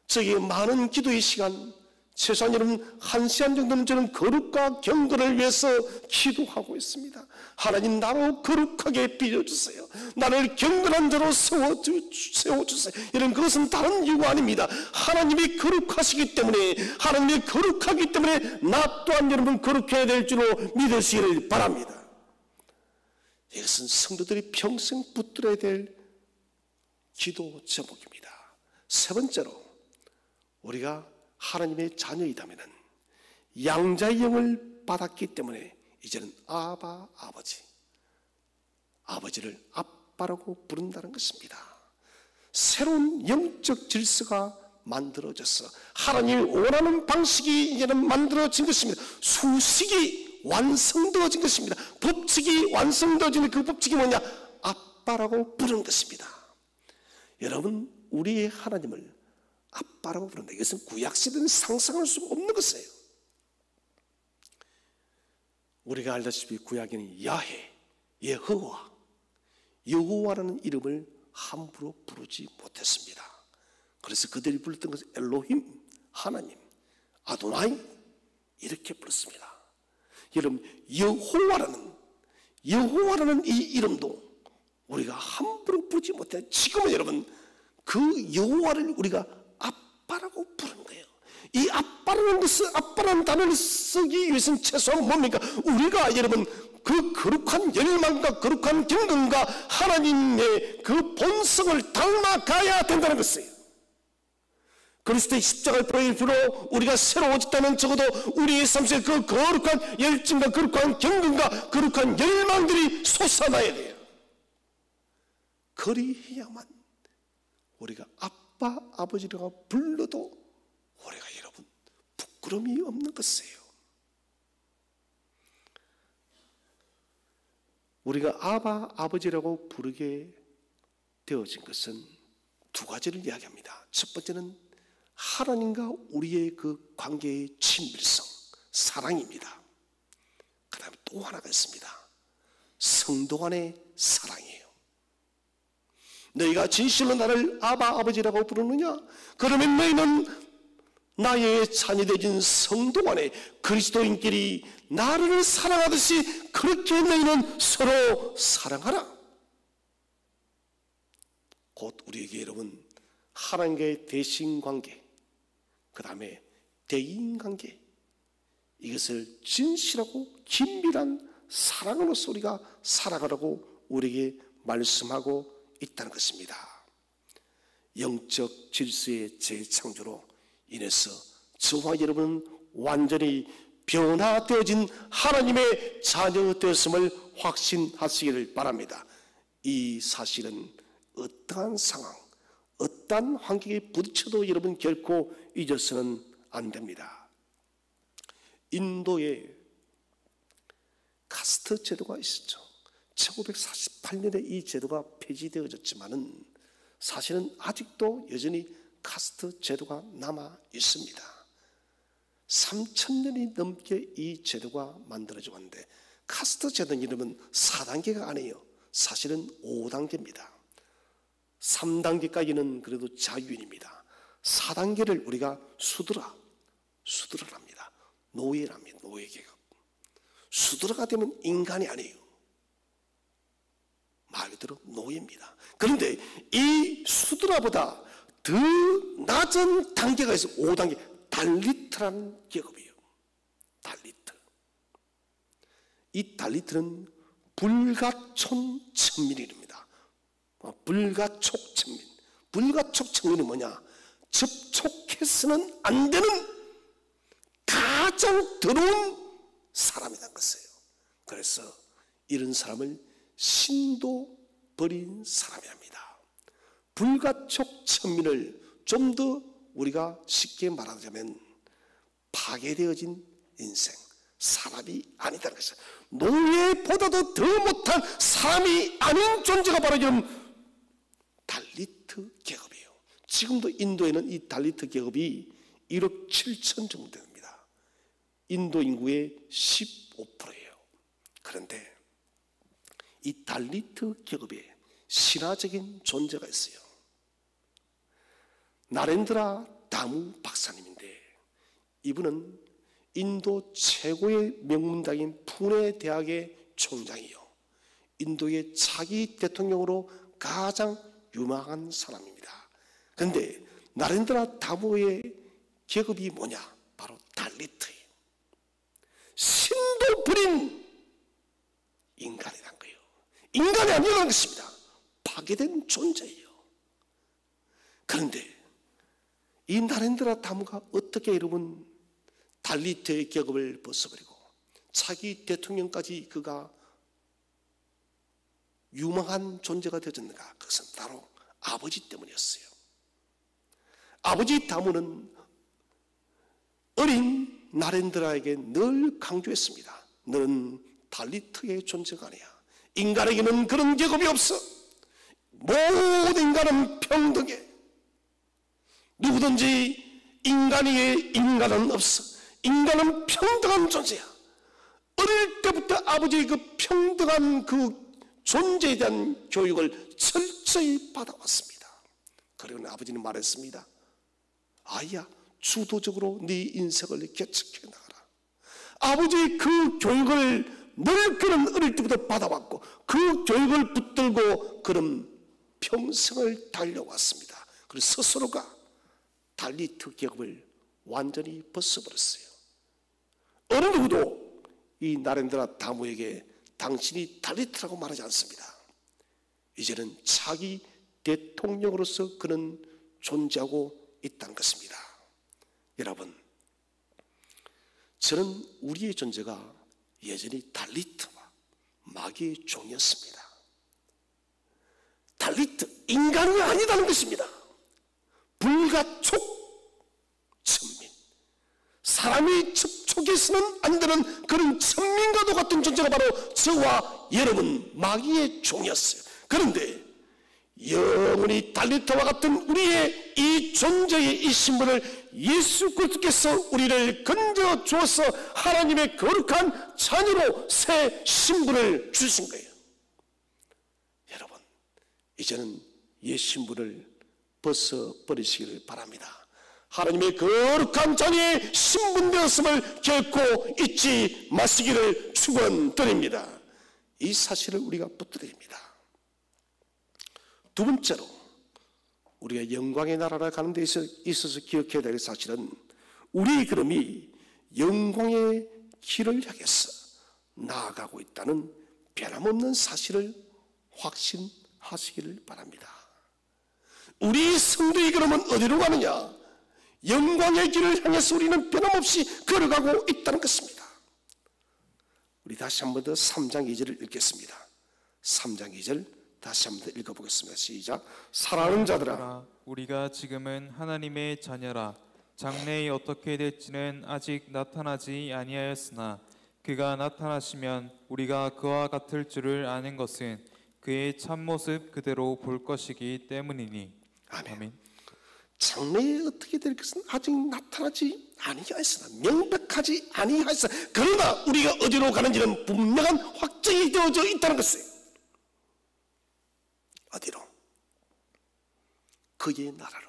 저기 많은 기도의 시간, 최소한 여러분 1시간 정도는 저는 거룩과 경건을 위해서 기도하고 있습니다. 하나님 나로 거룩하게 빚어주세요. 나를 경건한 자로 세워주세요. 이런 그것은 다른 이유가 아닙니다. 하나님이 거룩하시기 때문에, 하나님이 거룩하기 때문에 나 또한 여러분 거룩해야 될 줄로 믿으시기를 바랍니다. 이것은 성도들이 평생 붙들어야 될 기도 제목입니다. 세 번째로 우리가 하나님의 자녀이다면 양자의 영을 받았기 때문에 이제는 아바 아버지를 아빠라고 부른다는 것입니다. 새로운 영적 질서가 만들어져서 하나님이 원하는 방식이 이제는 만들어진 것입니다. 수식이 완성되어진 것입니다. 법칙이 완성되어진 그 법칙이 뭐냐? 아빠라고 부르는 것입니다. 여러분 우리의 하나님을 아빠라고 부른다. 이것은 구약시대는 상상할 수가 없는 것이에요. 우리가 알다시피 구약에는 야훼, 여호와, 여호와라는 이름을 함부로 부르지 못했습니다. 그래서 그들이 불렀던 것은 엘로힘, 하나님, 아도나이 이렇게 불렀습니다. 여러분 여호와라는 이 이름도 우리가 함부로 부르지 못해. 지금은 여러분 그 여호와를 우리가 아빠라고 부르는 거예요. 이 아빠라는 것을, 아빠라는 단어를 쓰기 위해서는 최소한 뭡니까? 우리가 여러분 그 거룩한 열망과 거룩한 경건과 하나님의 그 본성을 닮아가야 된다는 것이에요. 그리스도의 십자가의 보혈로 우리가 새로워졌다면 적어도 우리의 삶 속에 그 거룩한 열정과 거룩한 경건과 거룩한 열망들이 솟아나야 돼요. 그리해야만 우리가 아빠, 아버지라고 불러도 우리가 여러분 부끄러움이 없는 것이에요. 우리가 아바, 아버지라고 부르게 되어진 것은 두 가지를 이야기합니다. 첫 번째는 하나님과 우리의 그 관계의 친밀성, 사랑입니다. 그 다음에 또 하나가 있습니다. 성도 간의 사랑이에요. 너희가 진실로 나를 아바 아버지라고 부르느냐? 그러면 너희는 나의 자녀 되진 성도 간에 그리스도인끼리 나를 사랑하듯이 그렇게 너희는 서로 사랑하라. 곧 우리에게 여러분 하나님과의 대신관계, 그 다음에 대인관계, 이것을 진실하고 긴밀한 사랑으로서 우리가 살아가라고 우리에게 말씀하고 있다는 것입니다. 영적 질서의 재창조로 인해서 저와 여러분 완전히 변화되어진 하나님의 자녀 되었음을 확신하시기를 바랍니다. 이 사실은 어떠한 상황, 어떠한 환경에 부딪혀도 여러분 결코 잊어서는 안 됩니다. 인도에 카스트 제도가 있었죠. 1948년에 이 제도가 폐지되어졌지만은 사실은 아직도 여전히 카스트 제도가 남아 있습니다. 3,000년이 넘게 이 제도가 만들어져 왔는데, 카스트 제도는 이러면 4단계가 아니에요. 사실은 5단계입니다. 3단계까지는 그래도 자유인입니다. 4단계를 우리가 수드라랍니다. 노예랍니다. 노예계급. 수드라가 되면 인간이 아니에요. 말 그대로 노예입니다. 그런데 이 수드라보다 더 낮은 단계가 있어요. 5단계. 달리트라는 계급이에요. 달리트. 이 달리트는 불가촌천민입니다. 불가촉천민. 불가촉천민이 뭐냐? 접촉해서는 안 되는 가장 더러운 사람이라는 것이에요. 그래서 이런 사람을 신도 버린 사람이랍니다. 불가촉천민을 좀 더 우리가 쉽게 말하자면 파괴되어진 인생, 사람이 아니다는 것이에요. 노예보다도 더 못한 사람이 아닌 존재가 바로 이런 달리트 계급이에요. 지금도 인도에는 이 달리트 계급이 1억 7천 정도 됩니다. 인도 인구의 15%예요. 그런데 이 달리트 계급에 신화적인 존재가 있어요. 나렌드라 다무 박사님인데, 이분은 인도 최고의 명문대학인 푸네 대학의 총장이요, 인도의 차기 대통령으로 가장 유망한 사람입니다. 그런데 나렌드라 다무의 계급이 뭐냐? 바로 달리트예요. 신도 버린 인간이란 거예요. 인간이 아니라는 것입니다. 파괴된 존재예요. 그런데 이 나렌드라 다무가 어떻게 여러분 달리트의 계급을 벗어버리고 차기 대통령까지 그가 유망한 존재가 되어졌는가? 그것은 바로 아버지 때문이었어요. 아버지 다무는 어린 나렌드라에게 늘 강조했습니다. 너는 달리트의 존재가 아니야. 인간에게는 그런 계급이 없어. 모든 인간은 평등해. 누구든지 인간이에 인간은 없어. 인간은 평등한 존재야. 어릴 때부터 아버지의 그 평등한 그 존재에 대한 교육을 철저히 받아왔습니다. 그리고 아버지는 말했습니다. 아이야, 주도적으로 네 인생을 개척해 나가라. 아버지의 그 교육을 늘 그는 어릴 때부터 받아왔고 그 교육을 붙들고 그는 평생을 달려왔습니다. 그리고 스스로가 달리트 계급을 완전히 벗어버렸어요. 어느 누구도 이 나렌드라 다무에게 당신이 달리트라고 말하지 않습니다. 이제는 차기 대통령으로서 그는 존재하고 있다는 것입니다. 여러분, 저는 우리의 존재가 여전히 달리트와 마귀의 종이었습니다. 달리트, 인간이 아니다는 것입니다. 불가촉천민, 사람이 접촉해서는 안 되는 그런 천민과도 같은 존재가 바로 저와 여러분 마귀의 종이었어요. 그런데 영원히 달리트와 같은 우리의 이 존재의 이 신분을 예수 그리스도께서 우리를 건져 주어서 하나님의 거룩한 자녀로 새 신분을 주신 거예요. 여러분, 이제는 옛 신분을 벗어버리시기를 바랍니다. 하나님의 거룩한 자녀의 신분되었음을 결코 잊지 마시기를 축원드립니다. 이 사실을 우리가 붙들어야 합니다. 두 번째로 우리가 영광의 나라를 가는 데 있어서 기억해야 될 사실은 우리의 걸음이 영광의 길을 향해서 나아가고 있다는 변함없는 사실을 확신하시기를 바랍니다. 우리 성도의 걸음은 어디로 가느냐? 영광의 길을 향해서 우리는 변함없이 걸어가고 있다는 것입니다. 우리 다시 한 번 더 3장 2절을 읽겠습니다. 3장 2절 다시 한 번 더 읽어보겠습니다. 시작. 사랑하는 자들아, 우리가 지금은 하나님의 자녀라. 장래에 어떻게 될지는 아직 나타나지 아니하였으나 그가 나타나시면 우리가 그와 같을 줄을 아는 것은 그의 참모습 그대로 볼 것이기 때문이니. 아멘. 장래에 어떻게 될 것은 아직 나타나지 아니하였으나, 명백하지 아니하였으나, 그러나 우리가 어디로 가는지는 분명한 확정이 되어져 있다는 것이에요. 어디로? 그의 나라로.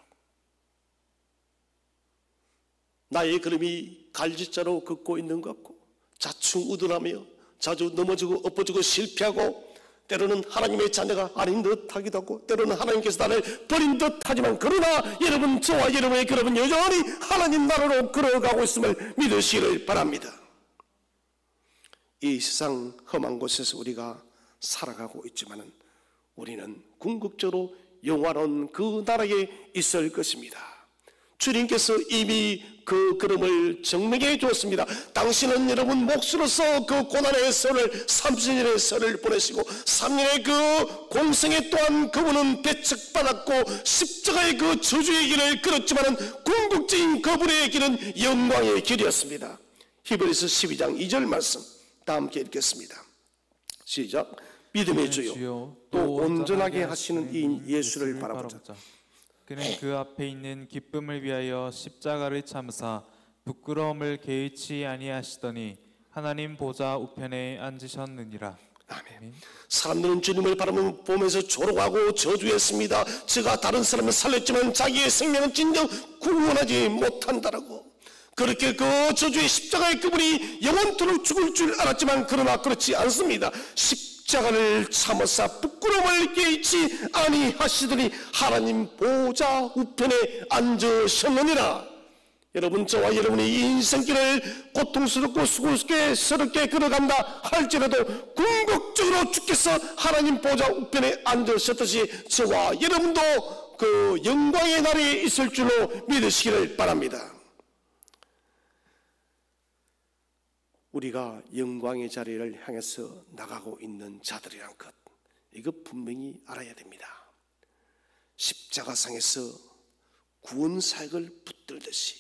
나의 걸음이 갈짓자로 걷고 있는 것 같고 자충우돌하며 자주 넘어지고 엎어지고 실패하고 때로는 하나님의 자녀가 아닌 듯 하기도 하고 때로는 하나님께서 나를 버린 듯 하지만, 그러나 여러분, 저와 여러분의 걸음은 여전히 하나님 나라로 걸어가고 있음을 믿으시기를 바랍니다. 이 세상 험한 곳에서 우리가 살아가고 있지만 우리는 궁극적으로 영원한 그 나라에 있을 것입니다. 주님께서 이미 그 걸음을 증명해 주었습니다. 당신은 여러분 몫으로서 그 고난의 선을 30년의 선을 보내시고 3년의 그 공생에 또한 그분은 배척받았고 십자가의 그 저주의 길을 걸었지만 궁극적인 그분의 길은 영광의 길이었습니다. 히브리서 12장 2절 말씀 다 함께 읽겠습니다. 시작. 믿음의 주요 또 온전하게 하시는 이인 예수를 바라보자. 그는 그 앞에 있는 기쁨을 위하여 십자가를 참으사 부끄러움을 개의치 아니하시더니 하나님 보좌 우편에 앉으셨느니라. 아멘. 사람들은 주님을 보면서 조롱하고 저주했습니다. 저가 다른 사람을 살렸지만 자기의 생명은 진정 구원하지 못한다라고. 그렇게 그 저주의 십자가의 그분이 영원토록 죽을 줄 알았지만, 그러나 그렇지 않습니다. 십자가를 참으사 부끄러움을 개의치 아니하시더니 하나님 보좌 우편에 앉으셨느니라. 여러분, 저와 여러분이 이 인생길을 고통스럽고 수고스럽게 걸어간다 할지라도 궁극적으로 주께서 하나님 보좌 우편에 앉으셨듯이 저와 여러분도 그 영광의 날이 있을 줄로 믿으시기를 바랍니다. 우리가 영광의 자리를 향해서 나가고 있는 자들이란 것, 이거 분명히 알아야 됩니다. 십자가상에서 구원 사역을 붙들듯이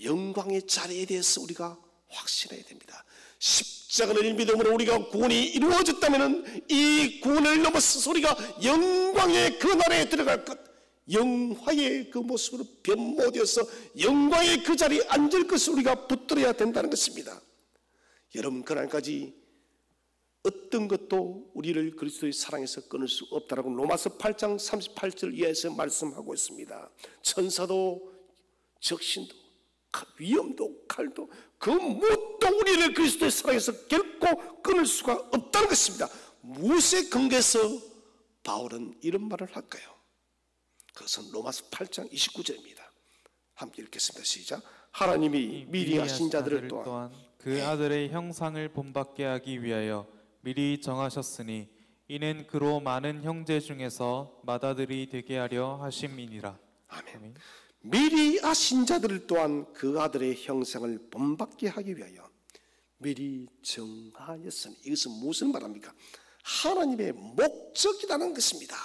영광의 자리에 대해서 우리가 확신해야 됩니다. 십자가를 믿음으로 우리가 구원이 이루어졌다면 이 구원을 넘어서서 우리가 영광의 그 나라에 들어갈 것, 영화의 그 모습으로 변모되어서 영광의 그 자리에 앉을 것을 우리가 붙들어야 된다는 것입니다. 여러분, 그날까지 어떤 것도 우리를 그리스도의 사랑에서 끊을 수 없다라고 로마서 8장 38절 이하에서 말씀하고 있습니다. 천사도 적신도 위험도 칼도 그 무엇도 우리를 그리스도의 사랑에서 결코 끊을 수가 없다는 것입니다. 무엇에 근거해서 바울은 이런 말을 할까요? 그것은 로마서 8장 29절입니다. 함께 읽겠습니다. 시작. 하나님이 미리 하신 자들을 또한 그 아들의 형상을 본받게 하기 위하여 미리 정하셨으니 이는 그로 많은 형제 중에서 맏아들이 되게 하려 하심이니라. 아멘. 미리 하신 자들을 또한 그 아들의 형상을 본받게 하기 위하여 미리 정하였으니, 이것은 무슨 말합니까? 하나님의 목적이라는 것입니다.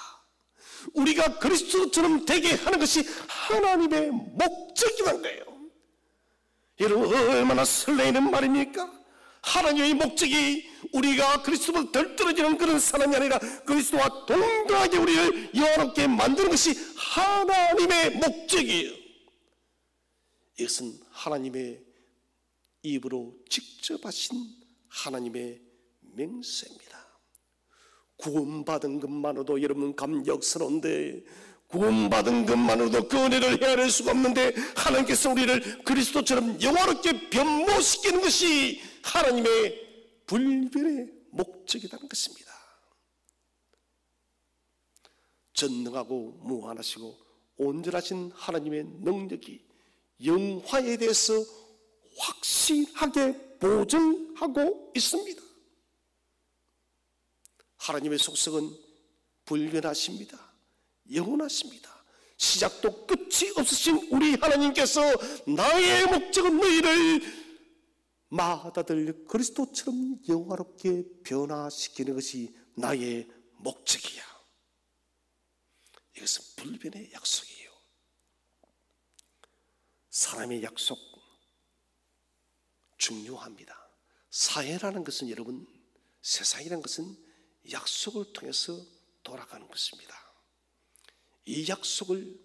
우리가 그리스도처럼 되게 하는 것이 하나님의 목적이라는 거예요. 여러분, 얼마나 설레이는 말입니까? 하나님의 목적이 우리가 그리스도보다 덜 떨어지는 그런 사람이 아니라 그리스도와 동등하게 우리를 영원롭게 만드는 것이 하나님의 목적이에요. 이것은 하나님의 입으로 직접 하신 하나님의 맹세입니다. 구원받은 것만으로도 여러분 감격스러운데, 구원받은 것만으로도 그 은혜를 헤아릴 수가 없는데, 하나님께서 우리를 그리스도처럼 영원롭게 변모시키는 것이 하나님의 불변의 목적이라는 것입니다. 전능하고 무한하시고 온전하신 하나님의 능력이 영화에 대해서 확실하게 보증하고 있습니다. 하나님의 속성은 불변하십니다. 영원하십니다. 시작도 끝이 없으신 우리 하나님께서 나의 목적은 너희를 맏아들 그리스도처럼 영화롭게 변화시키는 것이 나의 목적이야. 이것은 불변의 약속이에요. 사람의 약속 중요합니다. 사회라는 것은 여러분, 세상이라는 것은 약속을 통해서 돌아가는 것입니다. 이 약속을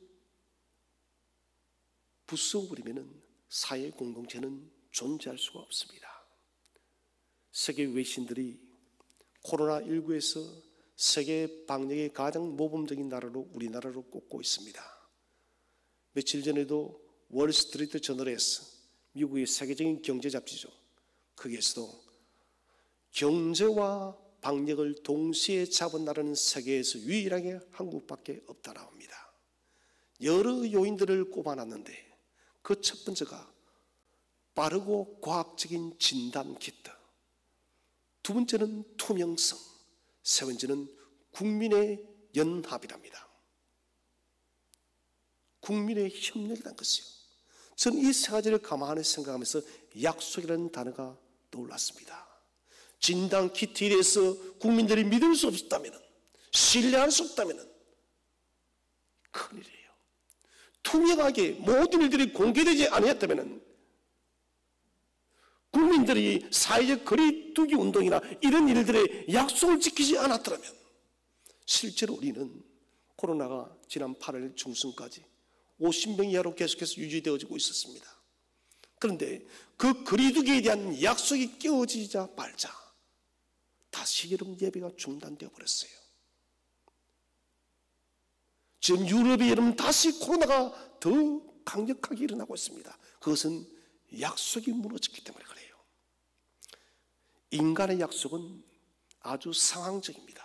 부숴버리면 사회 공동체는 존재할 수가 없습니다. 세계 외신들이 코로나19에서 세계 방역의 가장 모범적인 나라로 우리나라로 꼽고 있습니다. 며칠 전에도 월스트리트 저널에서, 미국의 세계적인 경제 잡지죠, 거기에서도 경제와 방역을 동시에 잡은 나라는 세계에서 유일하게 한국밖에 없다라고 합니다. 여러 요인들을 꼽아놨는데 그 첫 번째가 빠르고 과학적인 진단 키트, 두 번째는 투명성, 세 번째는 국민의 연합이랍니다. 국민의 협력이라는 것이요. 저는 이 세 가지를 가만히 생각하면서 약속이라는 단어가 떠올랐습니다. 진단 키트에 대해서 국민들이 믿을 수 없었다면, 신뢰할 수 없다면 큰일이에요. 투명하게 모든 일들이 공개되지 않았다면, 국민들이 사회적 거리두기 운동이나 이런 일들의 약속을 지키지 않았더라면, 실제로 우리는 코로나가 지난 8월 중순까지 50명 이하로 계속해서 유지되어지고 있었습니다. 그런데 그 거리두기에 대한 약속이 깨어지자 말자 다시 여러분 예배가 중단되어 버렸어요. 지금 유럽에 여러분 다시 코로나가 더 강력하게 일어나고 있습니다. 그것은 약속이 무너졌기 때문에 그래요. 인간의 약속은 아주 상황적입니다.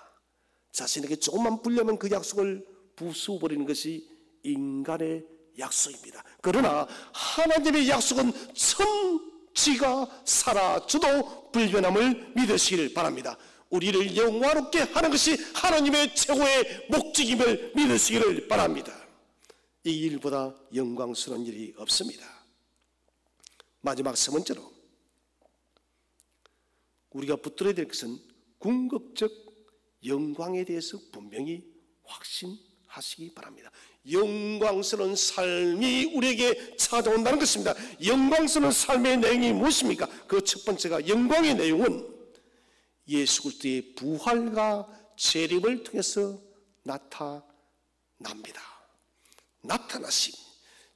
자신에게 조금만 불려면 그 약속을 부숴버리는 것이 인간의 약속입니다. 그러나 하나님의 약속은 천지가 사라져도 불변함을 믿으시길 바랍니다. 우리를 영화롭게 하는 것이 하나님의 최고의 목적임을 믿으시기를 바랍니다. 이 일보다 영광스러운 일이 없습니다. 마지막 세 번째로 우리가 붙들어야 될 것은 궁극적 영광에 대해서 분명히 확신하시기 바랍니다. 영광스러운 삶이 우리에게 찾아온다는 것입니다. 영광스러운 삶의 내용이 무엇입니까? 그 첫 번째가, 영광의 내용은 예수 그리스도의 부활과 재림을 통해서 나타납니다. 나타나심,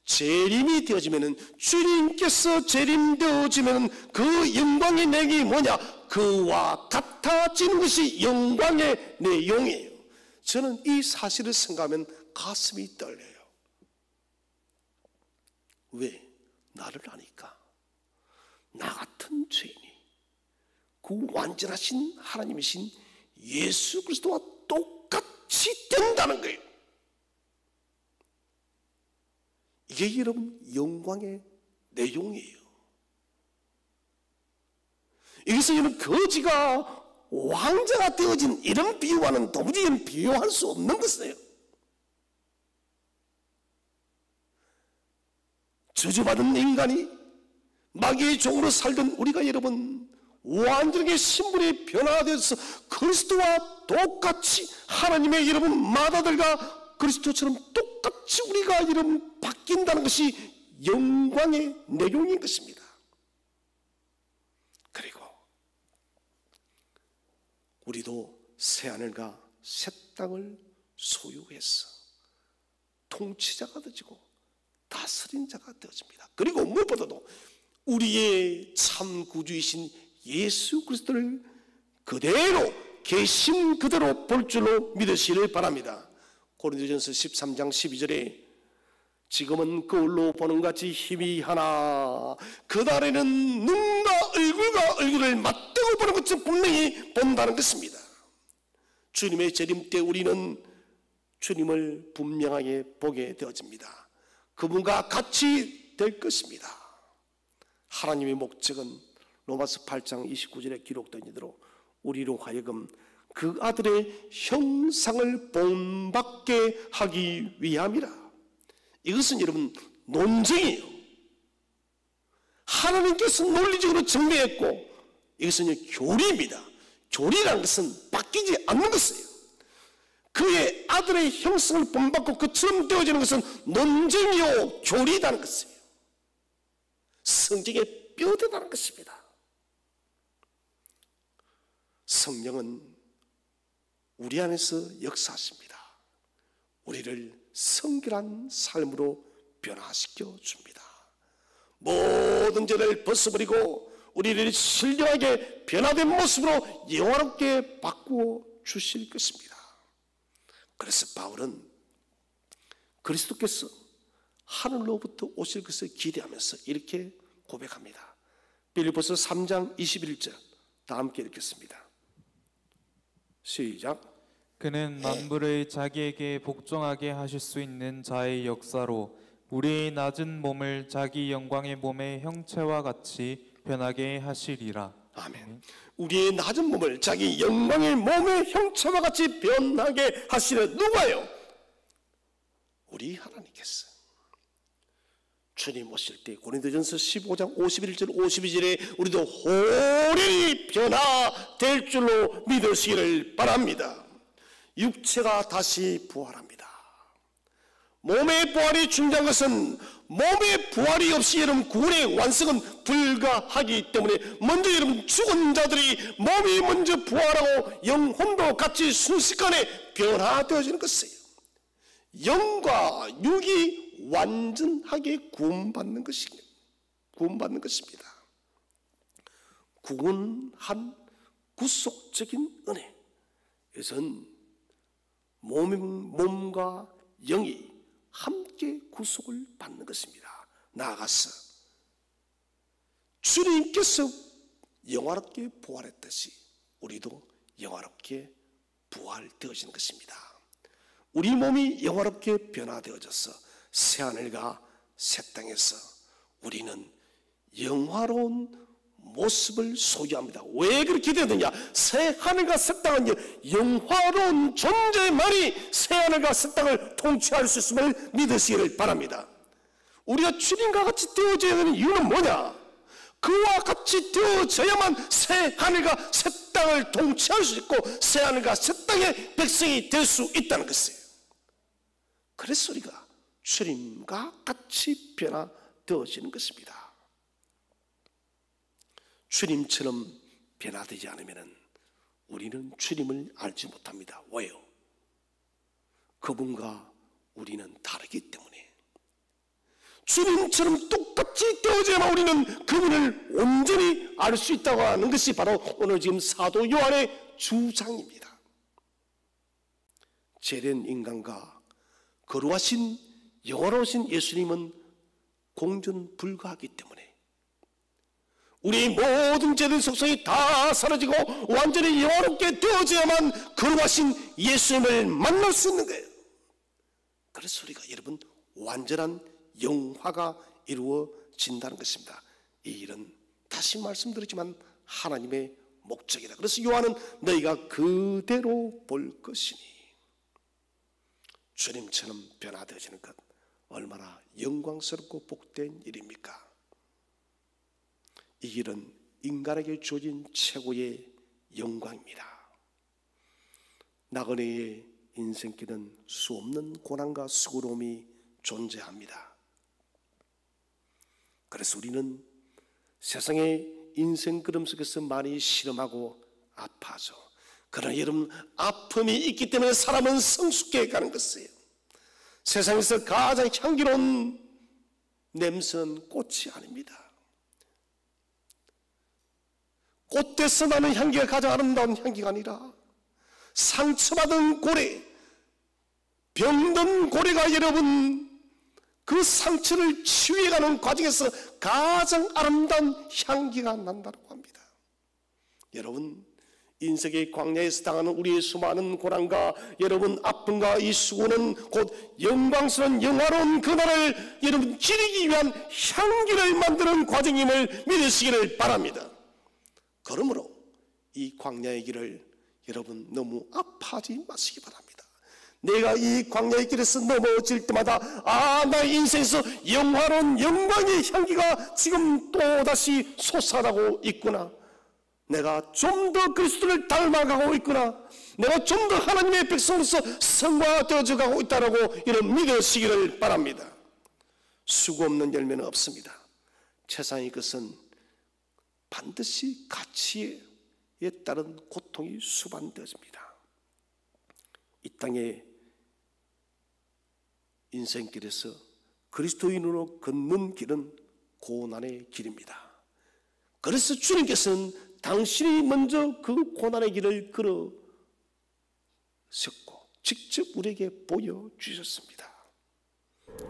재림이 되어지면, 주님께서 재림되어지면 그 영광의 내용이 뭐냐? 그와 같아지는 것이 영광의 내용이에요. 저는 이 사실을 생각하면 가슴이 떨려요. 왜? 나를 아니까. 나 같은 죄인이 그 완전하신 하나님이신 예수 그리스도와 똑같이 된다는 거예요. 이게 여러분 영광의 내용이에요. 여기서 여러분 거지가 왕자가 되어진 이런 비유와는 도무지 비교할 수 없는 것이에요. 저주받은 인간이 마귀의 종으로 살던 우리가 여러분 완전하게 신분이 변화되어서 그리스도와 똑같이 하나님의 여러분 맏아들과 그리스도처럼 똑같이 우리가 여러분 바뀐다는 것이 영광의 내용인 것입니다. 그리고 우리도 새하늘과 새 땅을 소유해서 통치자가 되지고 다스린 자가 되어집니다. 그리고 무엇보다도 우리의 참 구주이신 예수 그리스도를 그대로 계신 그대로 볼 줄로 믿으시길 바랍니다. 고린도전서 13장 12절에 지금은 거울로 보는 같이 희미하나 그날에는 눈과 얼굴을 맞대고 보는 것처럼 분명히 본다는 것입니다. 주님의 재림 때 우리는 주님을 분명하게 보게 되어집니다. 그분과 같이 될 것입니다. 하나님의 목적은 로마서 8장 29절에 기록된 대로 우리로 하여금 그 아들의 형상을 본받게 하기 위함이라. 이것은 여러분 논쟁이에요. 하나님께서 논리적으로 증명했고 이것은 교리입니다. 교리라는 것은 바뀌지 않는 것이에요. 그의 아들의 형상을 본받고 그처럼 되어지는 것은 논쟁이요 교리라는 것이에요. 성경의 뼈대라는 것입니다. 성령은 우리 안에서 역사하십니다. 우리를 성결한 삶으로 변화시켜 줍니다. 모든 죄를 벗어버리고 우리를 신령하게 변화된 모습으로 영화롭게 바꾸어 주실 것입니다. 그래서 바울은 그리스도께서 하늘로부터 오실 것을 기대하면서 이렇게 고백합니다. 빌립보서 3장 21절 다 함께 읽겠습니다. 시작. 그는 만물을 자기에게 복종하게 하실 수 있는 자의 역사로 우리의 낮은 몸을 자기 영광의 몸의 형체와 같이 변하게 하시리라. 아멘. 우리의 낮은 몸을 자기 영광의 몸의 형체와 같이 변하게 하시는 누가요? 우리 하나님께서. 주님 오실 때 고린도전서 15장 51절 52절에 우리도 홀히 변화될 줄로 믿으시기를 바랍니다. 육체가 다시 부활합니다. 몸의 부활이 중요한 것은 몸의 부활이 없이 여러분 구원의 완성은 불가하기 때문에 먼저 여러분 죽은 자들이 몸이 먼저 부활하고 영혼도 같이 순식간에 변화되어지는 것이에요. 영과 육이 완전하게 구원받는 것입니다. 구원한 구속적인 은혜. 이것은 몸과 영이 함께 구속을 받는 것입니다. 나아가서 주님께서 영화롭게 부활했듯이 우리도 영화롭게 부활되어지는 것입니다. 우리 몸이 영화롭게 변화되어져서 새하늘과 새 땅에서 우리는 영화로운 모습을 소유합니다. 왜 그렇게 되느냐? 새하늘과 새 땅은 영화로운 존재만이 새하늘과 새 땅을 통치할 수 있음을 믿으시기를 바랍니다. 우리가 주님과 같이 되어져야 하는 이유는 뭐냐? 그와 같이 되어져야만 새하늘과 새 땅을 통치할 수 있고 새하늘과 새 땅의 백성이 될 수 있다는 것이에요. 그래서 우리가 주님과 같이 변화되어지는 것입니다. 주님처럼 변화되지 않으면 우리는 주님을 알지 못합니다. 왜요? 그분과 우리는 다르기 때문에. 주님처럼 똑같이 되어져야만 우리는 그분을 온전히 알 수 있다고 하는 것이 바로 오늘 지금 사도 요한의 주장입니다. 죄된 인간과 거룩하신 영원하신 예수님은 공존불가하기 때문에 우리 모든 죄된 속성이 다 사라지고 완전히 영원롭게 되어져야만 거룩하신 예수님을 만날 수 있는 거예요. 그래서 우리가 여러분 완전한 영화가 이루어진다는 것입니다. 이 일은 다시 말씀드리지만 하나님의 목적이다. 그래서 요한은 너희가 그대로 볼 것이니 주님처럼 변화되어지는 것 얼마나 영광스럽고 복된 일입니까? 이 길은 인간에게 주어진 최고의 영광입니다. 나그네의 인생길은 수없는 고난과 수고로움이 존재합니다. 그래서 우리는 세상의 인생 걸음 속에서 많이 실험하고 아파하죠. 그러나 여러분 아픔이 있기 때문에 사람은 성숙해 가는 것이에요. 세상에서 가장 향기로운 냄새는 꽃이 아닙니다. 꽃에서 나는 향기가 가장 아름다운 향기가 아니라 상처받은 고래, 병든 고래가 여러분 그 상처를 치유해가는 과정에서 가장 아름다운 향기가 난다고 합니다. 여러분 인생의 광야에서 당하는 우리의 수많은 고난과 여러분 아픔과 이 수고는 곧 영광스러운 영화로운 그날을 여러분 기리기 위한 향기를 만드는 과정임을 믿으시기를 바랍니다. 그러므로 이 광야의 길을 여러분 너무 아파하지 마시기 바랍니다. 내가 이 광야의 길에서 넘어질 때마다 나의 인생에서 영화로운 영광의 향기가 지금 또다시 솟아나고 있구나. 내가 좀 더 그리스도를 닮아가고 있구나. 내가 좀 더 하나님의 백성으로서 성화되어져 가고 있다라고 이런 믿으시기를 바랍니다. 수고 없는 열매는 없습니다. 세상의 것은 반드시 가치에 따른 고통이 수반되어집니다. 이 땅의 인생길에서 그리스도인으로 걷는 길은 고난의 길입니다. 그래서 주님께서는 당신이 먼저 그 고난의 길을 걸어섰고 직접 우리에게 보여주셨습니다.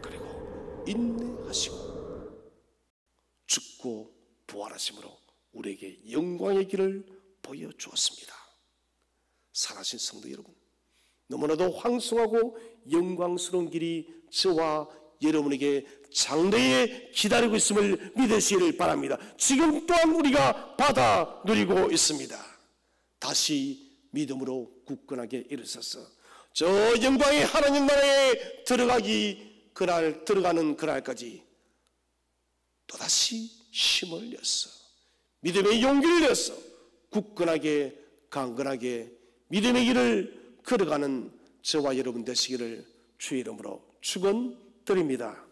그리고 인내하시고 죽고 부활하심으로 우리에게 영광의 길을 보여주었습니다. 사랑하신 성도 여러분, 너무나도 황송하고 영광스러운 길이 저와 여러분에게 장래에 기다리고 있음을 믿으시기를 바랍니다. 지금 또한 우리가 받아 누리고 있습니다. 다시 믿음으로 굳건하게 일어서서 저 영광의 하나님 나라에 들어가는 그날까지 또다시 힘을 내서 믿음의 용기를 내서 굳건하게 강건하게 믿음의 길을 걸어가는 저와 여러분 되시기를 주의 이름으로 축원드립니다.